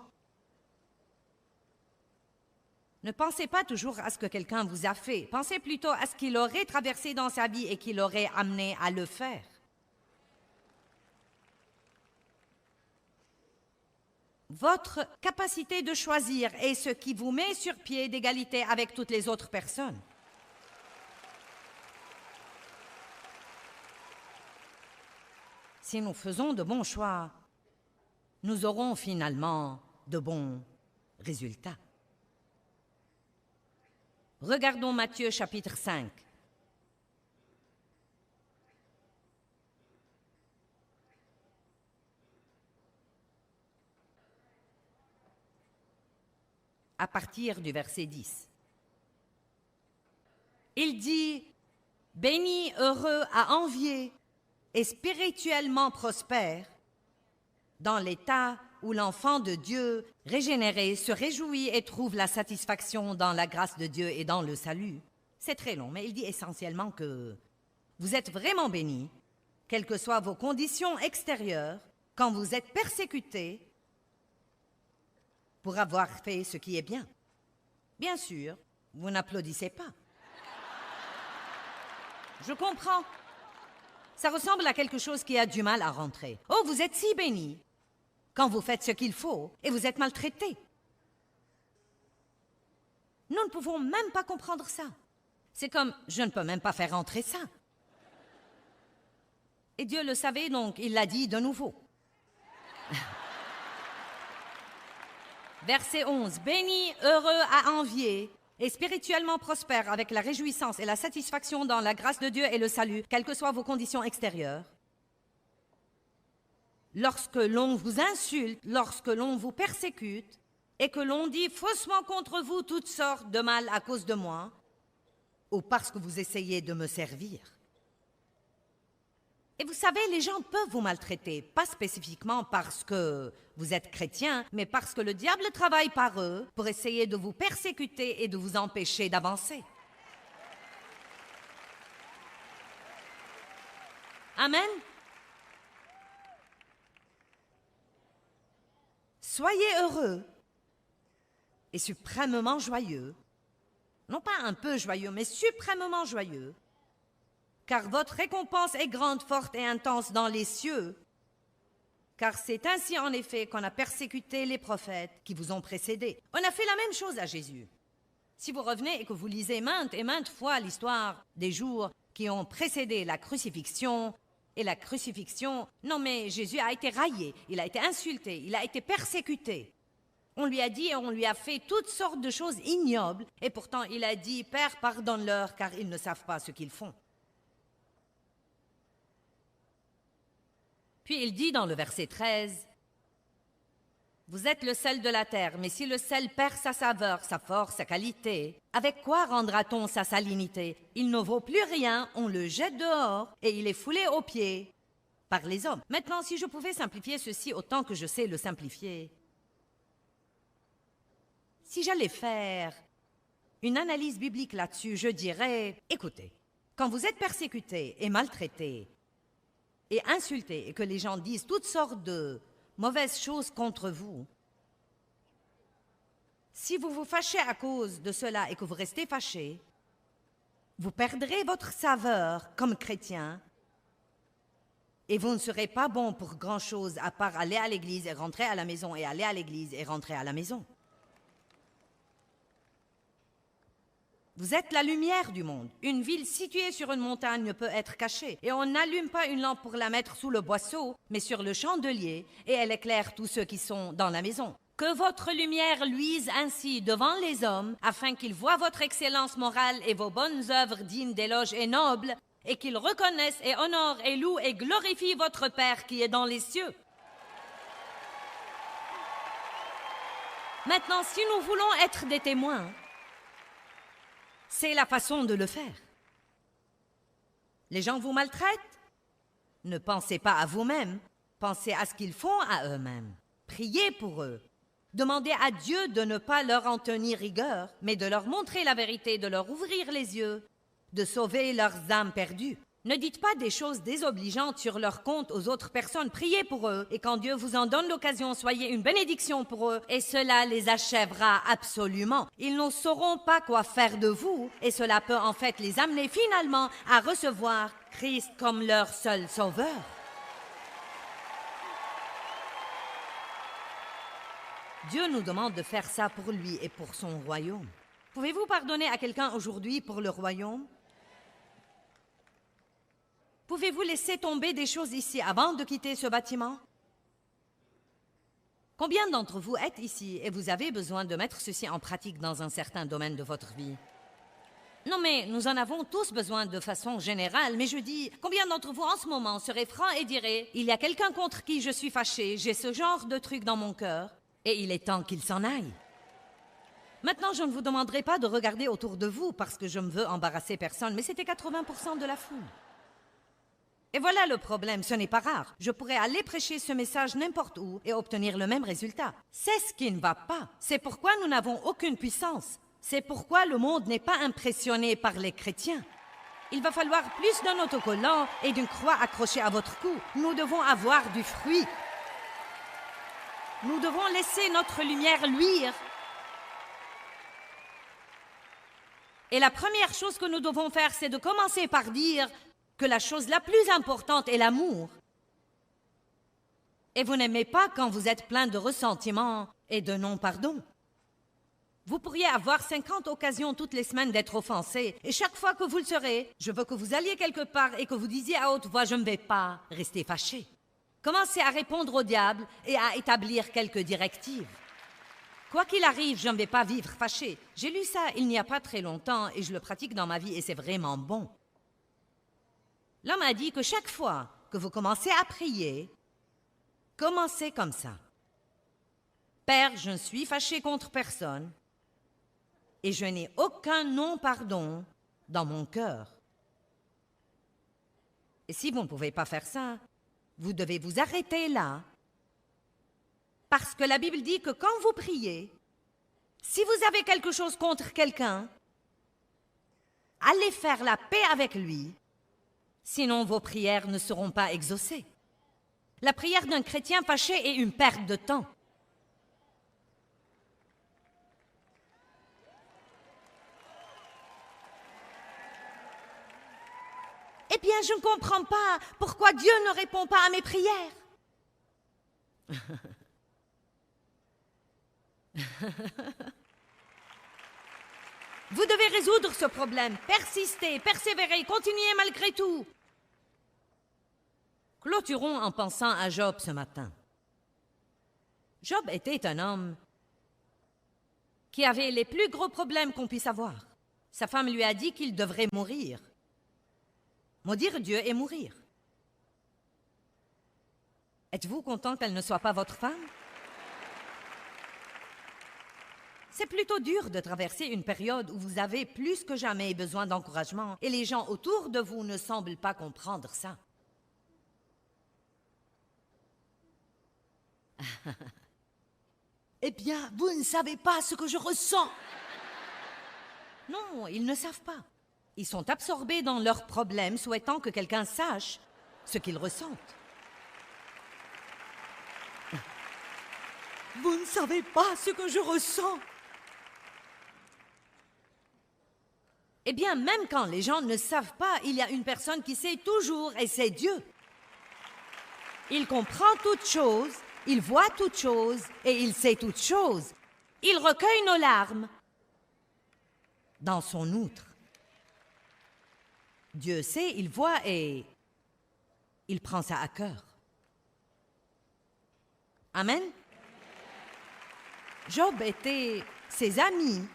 Ne pensez pas toujours à ce que quelqu'un vous a fait. Pensez plutôt à ce qu'il aurait traversé dans sa vie et qui l'aurait amené à le faire. Votre capacité de choisir est ce qui vous met sur pied d'égalité avec toutes les autres personnes. Si nous faisons de bons choix, nous aurons finalement de bons résultats. Regardons Matthieu chapitre 5. À partir du verset 10. Il dit « Béni, heureux, à envier et spirituellement prospère, dans l'état où l'enfant de Dieu régénéré se réjouit et trouve la satisfaction dans la grâce de Dieu et dans le salut. » C'est très long, mais il dit essentiellement que vous êtes vraiment bénis, quelles que soient vos conditions extérieures, quand vous êtes persécutés, pour avoir fait ce qui est bien. Bien sûr, vous n'applaudissez pas. Je comprends. Ça ressemble à quelque chose qui a du mal à rentrer. Oh, vous êtes si bénis quand vous faites ce qu'il faut et vous êtes maltraités. Nous ne pouvons même pas comprendre ça. C'est comme, je ne peux même pas faire rentrer ça. Et Dieu le savait, donc il l'a dit de nouveau. Verset 11. « Béni, heureux à envier et spirituellement prospère avec la réjouissance et la satisfaction dans la grâce de Dieu et le salut, quelles que soient vos conditions extérieures. Lorsque l'on vous insulte, lorsque l'on vous persécute et que l'on dit faussement contre vous toutes sortes de mal à cause de moi ou parce que vous essayez de me servir. » Et vous savez, les gens peuvent vous maltraiter, pas spécifiquement parce que vous êtes chrétien, mais parce que le diable travaille par eux pour essayer de vous persécuter et de vous empêcher d'avancer. Amen. Soyez heureux et suprêmement joyeux, non pas un peu joyeux, mais suprêmement joyeux, car votre récompense est grande, forte et intense dans les cieux. Car c'est ainsi en effet qu'on a persécuté les prophètes qui vous ont précédés. On a fait la même chose à Jésus. Si vous revenez et que vous lisez maintes et maintes fois l'histoire des jours qui ont précédé la crucifixion, et la crucifixion, non mais Jésus a été raillé, il a été insulté, il a été persécuté. On lui a dit et on lui a fait toutes sortes de choses ignobles, et pourtant il a dit « Père, pardonne-leur, car ils ne savent pas ce qu'ils font. » Puis il dit dans le verset 13, Vous êtes le sel de la terre, mais si le sel perd sa saveur, sa force, sa qualité, avec quoi rendra-t-on sa salinité? Il ne vaut plus rien, on le jette dehors et il est foulé aux pieds par les hommes. Maintenant, si je pouvais simplifier ceci autant que je sais le simplifier, si j'allais faire une analyse biblique là-dessus, je dirais, écoutez, quand vous êtes persécuté et maltraité et insulté et que les gens disent toutes sortes de mauvaises choses contre vous, si vous vous fâchez à cause de cela et que vous restez fâché, vous perdrez votre saveur comme chrétien et vous ne serez pas bon pour grand-chose à part aller à l'église et rentrer à la maison et aller à l'église et rentrer à la maison. Vous êtes la lumière du monde. Une ville située sur une montagne ne peut être cachée. Et on n'allume pas une lampe pour la mettre sous le boisseau, mais sur le chandelier, et elle éclaire tous ceux qui sont dans la maison. Que votre lumière luise ainsi devant les hommes, afin qu'ils voient votre excellence morale et vos bonnes œuvres dignes d'éloges et nobles, et qu'ils reconnaissent et honorent et louent et glorifient votre Père qui est dans les cieux. Maintenant, si nous voulons être des témoins, c'est la façon de le faire. Les gens vous maltraitent? Ne pensez pas à vous-même, pensez à ce qu'ils font à eux-mêmes. Priez pour eux. Demandez à Dieu de ne pas leur en tenir rigueur, mais de leur montrer la vérité, de leur ouvrir les yeux, de sauver leurs âmes perdues. Ne dites pas des choses désobligeantes sur leur compte aux autres personnes. Priez pour eux, et quand Dieu vous en donne l'occasion, soyez une bénédiction pour eux, et cela les achèvera absolument. Ils ne sauront pas quoi faire de vous, et cela peut en fait les amener finalement à recevoir Christ comme leur seul sauveur. Dieu nous demande de faire ça pour lui et pour son royaume. Pouvez-vous pardonner à quelqu'un aujourd'hui pour le royaume? Pouvez-vous laisser tomber des choses ici avant de quitter ce bâtiment? Combien d'entre vous êtes ici et vous avez besoin de mettre ceci en pratique dans un certain domaine de votre vie? Non, mais nous en avons tous besoin de façon générale, mais je dis, combien d'entre vous en ce moment seraient francs et diraient, il y a quelqu'un contre qui je suis fâché, j'ai ce genre de truc dans mon cœur, et il est temps qu'il s'en aille. Maintenant, je ne vous demanderai pas de regarder autour de vous parce que je ne veux embarrasser personne, mais c'était 80% de la foule. Et voilà le problème, ce n'est pas rare. Je pourrais aller prêcher ce message n'importe où et obtenir le même résultat. C'est ce qui ne va pas. C'est pourquoi nous n'avons aucune puissance. C'est pourquoi le monde n'est pas impressionné par les chrétiens. Il va falloir plus d'un autocollant et d'une croix accrochée à votre cou. Nous devons avoir du fruit. Nous devons laisser notre lumière luire. Et la première chose que nous devons faire, c'est de commencer par dire que la chose la plus importante est l'amour. Et vous n'aimez pas quand vous êtes plein de ressentiment et de non-pardon. Vous pourriez avoir 50 occasions toutes les semaines d'être offensé, et chaque fois que vous le serez, je veux que vous alliez quelque part et que vous disiez à haute voix « Je ne vais pas rester fâché ». Commencez à répondre au diable et à établir quelques directives. Quoi qu'il arrive, je ne vais pas vivre fâché. J'ai lu ça il n'y a pas très longtemps et je le pratique dans ma vie et c'est vraiment bon. L'homme a dit que chaque fois que vous commencez à prier, commencez comme ça. Père, je ne suis fâché contre personne et je n'ai aucun non-pardon dans mon cœur. Et si vous ne pouvez pas faire ça, vous devez vous arrêter là, parce que la Bible dit que quand vous priez, si vous avez quelque chose contre quelqu'un, allez faire la paix avec lui, sinon vos prières ne seront pas exaucées. La prière d'un chrétien fâché est une perte de temps. Eh bien, je ne comprends pas pourquoi Dieu ne répond pas à mes prières. Vous devez résoudre ce problème, persister, persévérer, continuer malgré tout. Clôturons en pensant à Job ce matin. Job était un homme qui avait les plus gros problèmes qu'on puisse avoir. Sa femme lui a dit qu'il devrait mourir. Maudire Dieu et mourir. Êtes-vous content qu'elle ne soit pas votre femme? C'est plutôt dur de traverser une période où vous avez plus que jamais besoin d'encouragement et les gens autour de vous ne semblent pas comprendre ça. Eh bien, vous ne savez pas ce que je ressens. Non, ils ne savent pas. Ils sont absorbés dans leurs problèmes, souhaitant que quelqu'un sache ce qu'ils ressentent. Vous ne savez pas ce que je ressens. Eh bien, même quand les gens ne savent pas, il y a une personne qui sait toujours, et c'est Dieu. Il comprend toutes choses, il voit toutes choses, et il sait toutes choses. Il recueille nos larmes dans son outre. Dieu sait, il voit et il prend ça à cœur. Amen. Job était ses amis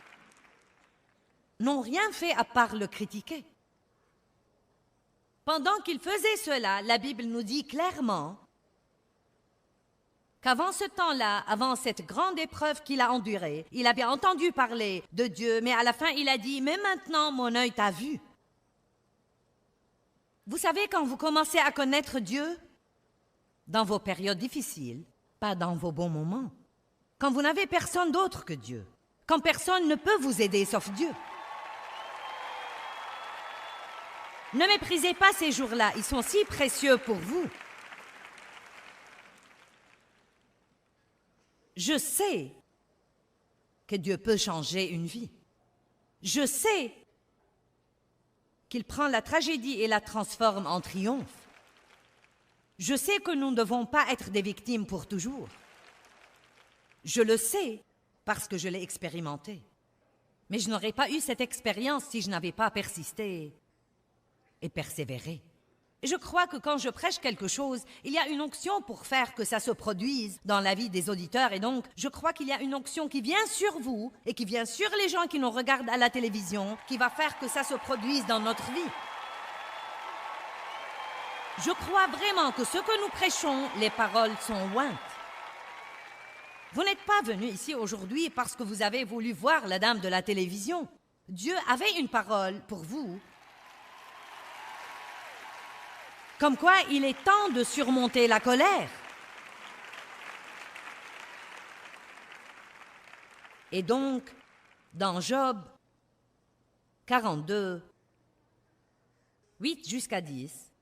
n'ont rien fait à part le critiquer. Pendant qu'il faisait cela, la Bible nous dit clairement qu'avant ce temps-là, avant cette grande épreuve qu'il a endurée, il avait entendu parler de Dieu, mais à la fin, il a dit « Mais maintenant, mon œil t'a vu. » Vous savez, quand vous commencez à connaître Dieu, dans vos périodes difficiles, pas dans vos bons moments, quand vous n'avez personne d'autre que Dieu, quand personne ne peut vous aider sauf Dieu. Ne méprisez pas ces jours-là, ils sont si précieux pour vous. Je sais que Dieu peut changer une vie. Je sais qu'il prend la tragédie et la transforme en triomphe. Je sais que nous ne devons pas être des victimes pour toujours. Je le sais parce que je l'ai expérimenté. Mais je n'aurais pas eu cette expérience si je n'avais pas persisté et persévéré. Et je crois que quand je prêche quelque chose, il y a une onction pour faire que ça se produise dans la vie des auditeurs. Et donc, je crois qu'il y a une onction qui vient sur vous et qui vient sur les gens qui nous regardent à la télévision, qui va faire que ça se produise dans notre vie. Je crois vraiment que ce que nous prêchons, les paroles sont ointes. Vous n'êtes pas venu ici aujourd'hui parce que vous avez voulu voir la dame de la télévision. Dieu avait une parole pour vous. Comme quoi, il est temps de surmonter la colère. Et donc, dans Job 42, 8 jusqu'à 10,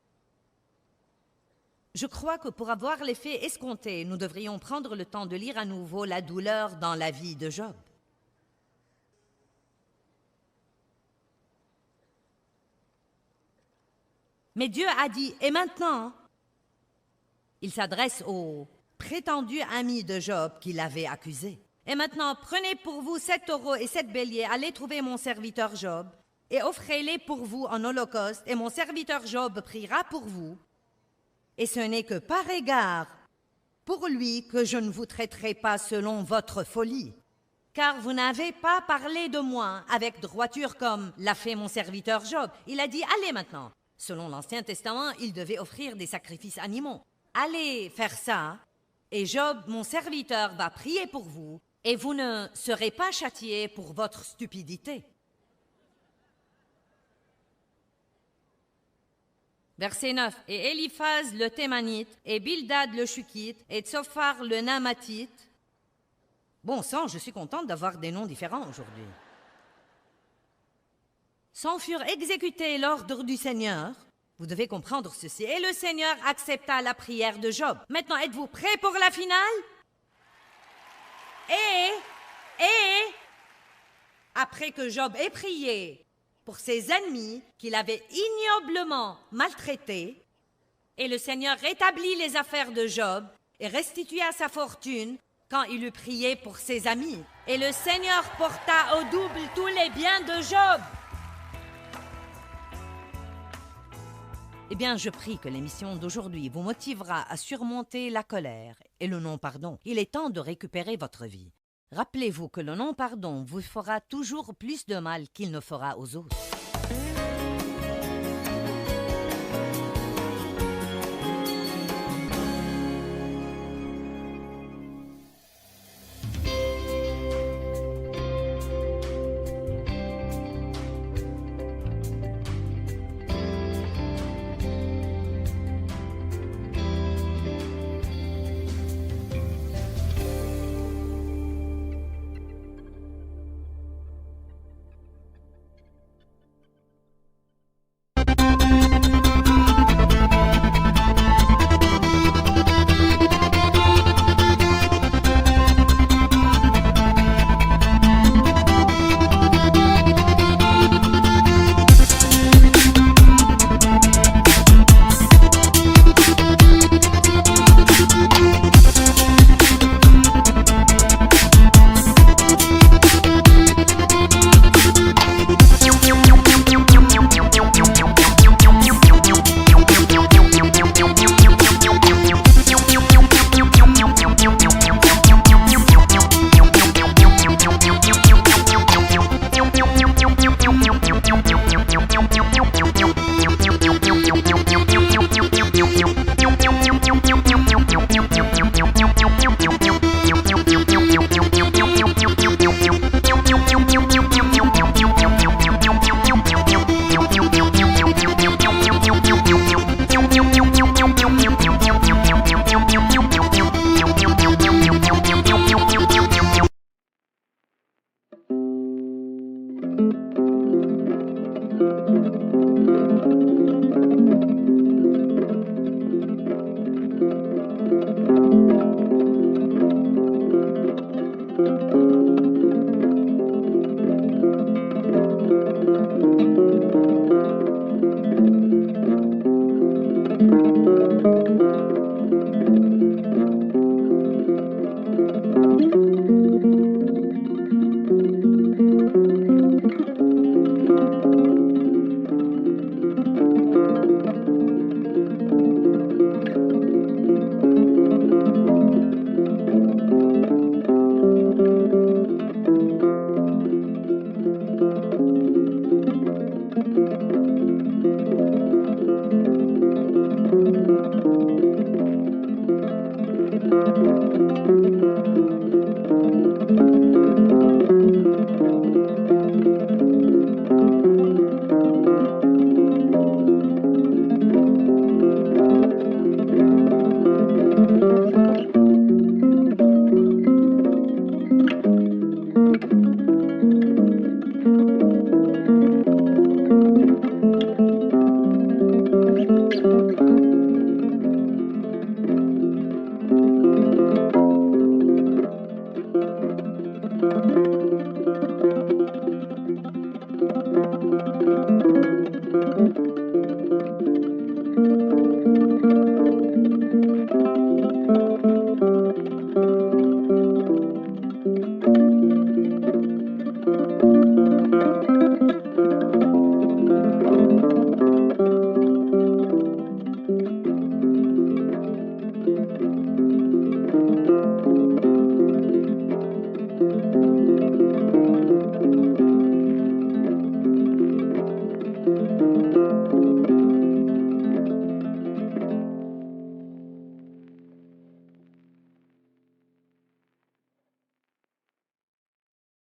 je crois que pour avoir l'effet escompté, nous devrions prendre le temps de lire à nouveau la douleur dans la vie de Job. Mais Dieu a dit, et maintenant, il s'adresse aux prétendus amis de Job qui l'avaient accusé. Et maintenant, prenez pour vous 7 taureaux et 7 béliers, allez trouver mon serviteur Job, et offrez-les pour vous en holocauste, et mon serviteur Job priera pour vous. Et ce n'est que par égard pour lui que je ne vous traiterai pas selon votre folie. Car vous n'avez pas parlé de moi avec droiture comme l'a fait mon serviteur Job. Il a dit, allez maintenant. Selon l'Ancien Testament, il devait offrir des sacrifices animaux. Allez faire ça, et Job, mon serviteur, va prier pour vous, et vous ne serez pas châtiés pour votre stupidité. Verset 9. Et Éliphaz le Thémanite, et Bildad le Shukite, et Tsophar le Namatite. Bon sang, je suis contente d'avoir des noms différents aujourd'hui. S'en furent exécutés l'ordre du Seigneur. Vous devez comprendre ceci. Et le Seigneur accepta la prière de Job. Maintenant, êtes-vous prêts pour la finale? Et, après que Job ait prié pour ses ennemis qu'il avait ignoblement maltraités, et le Seigneur rétablit les affaires de Job et restitua sa fortune quand il eut prié pour ses amis. Et le Seigneur porta au double tous les biens de Job. Eh bien, je prie que l'émission d'aujourd'hui vous motivera à surmonter la colère et le non-pardon. Il est temps de récupérer votre vie. Rappelez-vous que le non-pardon vous fera toujours plus de mal qu'il ne fera aux autres.